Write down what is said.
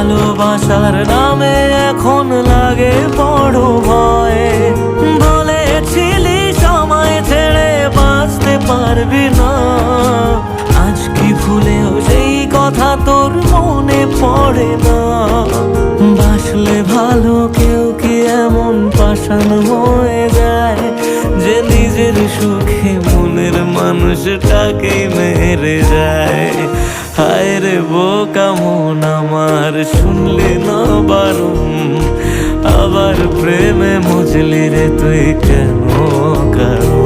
ভালোবাসার নামে এখন লাগে বড় ভয়। বলেছিলি সময় ছেড়ে বাঁচতে পারবি না, আজ কি ভুলেও সেই কথা তোর মনে পড়ে না? বাসলে ভালো কেউ কি এমন পাষাণ হয়ে যায় যে নিজের সুখে মনের মানুষটাকে মেরে যায়? হায় রে বোকা মন আমার, শুনলি না বারণ, আবার প্রেমে মজলি রে তুই কেন কারণ?